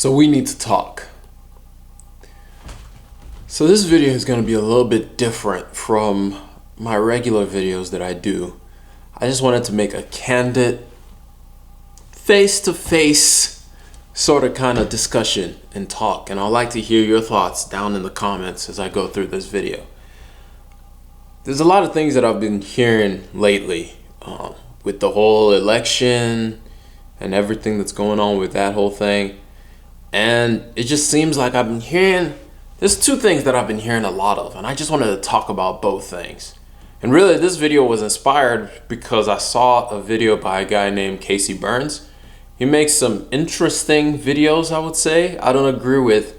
So we need to talk. So this video is going to be a little bit different from my regular videos that I do. I just wanted to make a candid, face-to-face sort of kind of discussion and talk. And I'd like to hear your thoughts down in the comments as I go through this video. There's a lot of things that I've been hearing lately with the whole election and everything that's going on with that whole thing. And it just seems like I've been hearing, there's two things that I've been hearing a lot of, and I just wanted to talk about both things. And really this video was inspired because I saw a video by a guy named Casey Burns. He makes some interesting videos, I would say. I don't agree with,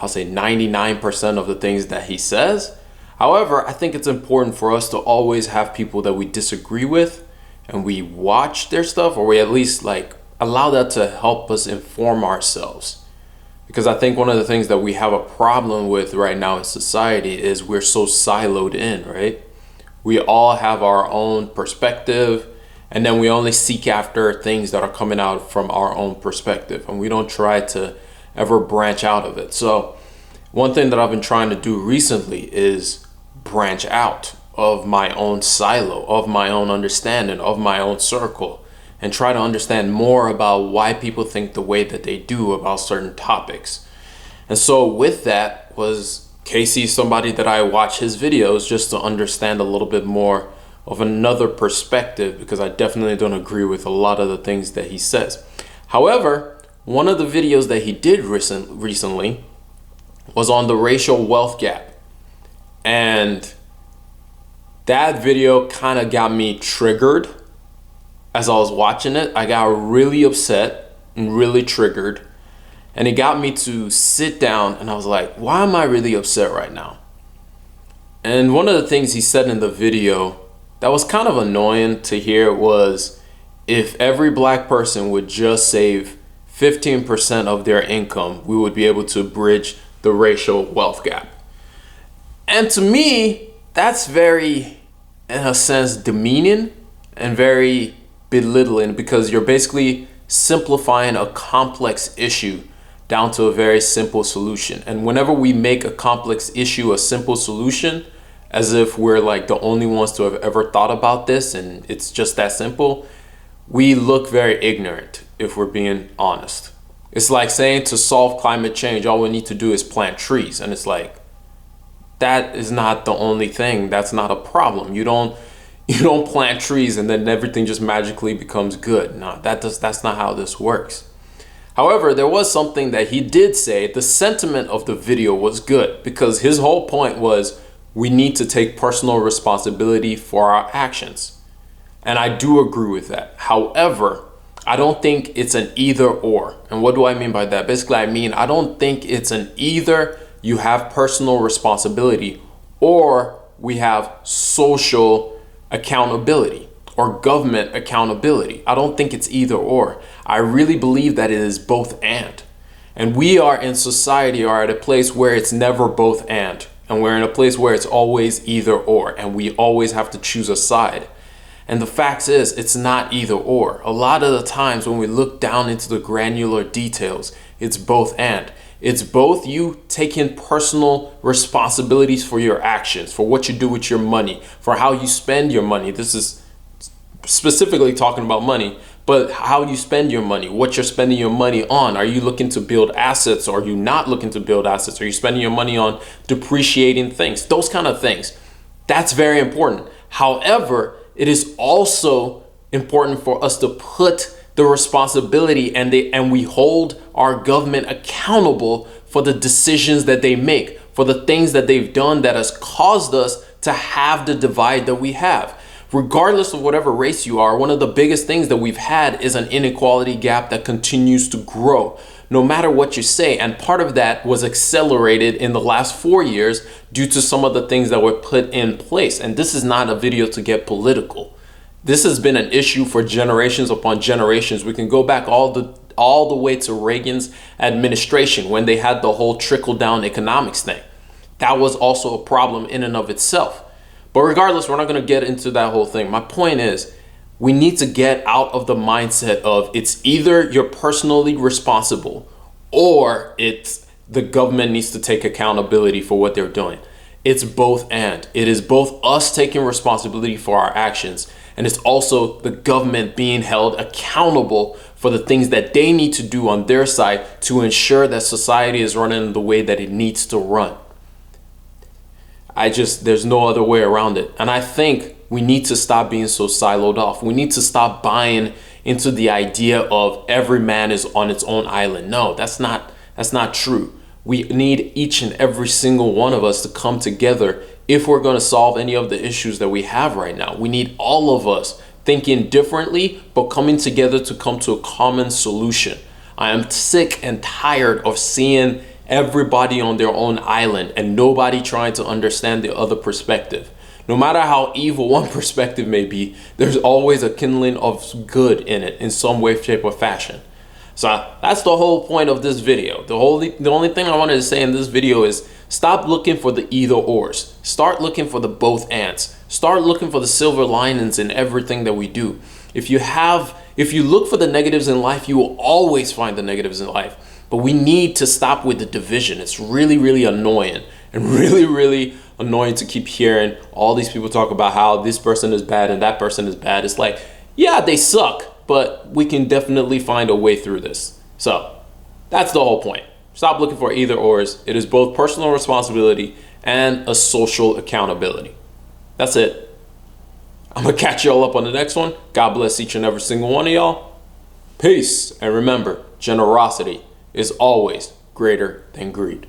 I'll say 99% of the things that he says. However, I think it's important for us to always have people that we disagree with and we watch their stuff, or we at least allow that to help us inform ourselves. Because I think one of the things that we have a problem with right now in society is we're so siloed in, right? We all have our own perspective, and then we only seek after things that are coming out from our own perspective, and we don't try to ever branch out of it. So one thing that I've been trying to do recently is branch out of my own silo, of my own understanding, of my own circle, and try to understand more about why people think the way that they do about certain topics. And so with that was Casey, somebody that I watch his videos just to understand a little bit more of another perspective, because I definitely don't agree with a lot of the things that he says. However, one of the videos that he did recently was on the racial wealth gap. And that video kind of got me triggered. As I was watching it, I got really upset and really triggered. And it got me to sit down and I was like, why am I really upset right now? And one of the things he said in the video that was kind of annoying to hear was, if every black person would just save 15% of their income, we would be able to bridge the racial wealth gap. And to me, that's very, in a sense, demeaning and very belittling, because you're basically simplifying a complex issue down to a very simple solution. And whenever we make a complex issue a simple solution, as if we're like the only ones to have ever thought about this and it's just that simple, we look very ignorant, if we're being honest. It's like saying to solve climate change, all we need to do is plant trees. And it's like, that is not the only thing. That's not a problem. You don't plant trees and then everything just magically becomes good. No, that's not how this works. However, there was something that he did say. The sentiment of the video was good, because his whole point was we need to take personal responsibility for our actions. And I do agree with that. However, I don't think it's an either or. And what do I mean by that? Basically, I don't think it's an either you have personal responsibility or we have social accountability or government accountability. I don't think it's either or. I really believe that it is both and. And we are in society are at a place where it's never both and we're in a place where it's always either or, and we always have to choose a side. And the fact is, it's not either or. A lot of the times when we look down into the granular details, it's both and. It's both you taking personal responsibilities for your actions, for what you do with your money, for how you spend your money. This is specifically talking about money, but how you spend your money, what you're spending your money on. Are you looking to build assets, or are you not looking to build assets? Are you spending your money on depreciating things? Those kind of things. That's very important. However, it is also important for us to put the responsibility and we hold our government accountable for the decisions that they make, for the things that they've done that has caused us to have the divide that we have. Regardless of whatever race you are, one of the biggest things that we've had is an inequality gap that continues to grow, no matter what you say. And part of that was accelerated in the last 4 years due to some of the things that were put in place. And this is not a video to get political. This has been an issue for generations upon generations. We can go back all the way to Reagan's administration when they had the whole trickle-down economics thing. That was also a problem in and of itself. But regardless, we're not going to get into that whole thing. My point is, we need to get out of the mindset of it's either you're personally responsible or it's the government needs to take accountability for what they're doing. It's both and. It is both us taking responsibility for our actions, and it's also the government being held accountable for the things that they need to do on their side to ensure that society is running the way that it needs to run. There's no other way around it. And I think we need to stop being so siloed off. We need to stop buying into the idea of every man is on its own island. No, that's not true. We need each and every single one of us to come together if we're going to solve any of the issues that we have right now. We need all of us thinking differently, but coming together to come to a common solution. I am sick and tired of seeing everybody on their own island and nobody trying to understand the other perspective. No matter how evil one perspective may be, there's always a kindling of good in it in some way, shape, or fashion. So that's the whole point of this video. The only thing I wanted to say in this video is stop looking for the either ors. Start looking for the both ands. Start looking for the silver linings in everything that we do. If you look for the negatives in life, you will always find the negatives in life. But we need to stop with the division. It's really, really annoying and really, really annoying to keep hearing all these people talk about how this person is bad and that person is bad. It's like, yeah, they suck, but we can definitely find a way through this. So that's the whole point. Stop looking for either ors. It is both personal responsibility and a social accountability. That's it. I'm gonna catch y'all up on the next one. God bless each and every single one of y'all. Peace. And remember, generosity is always greater than greed.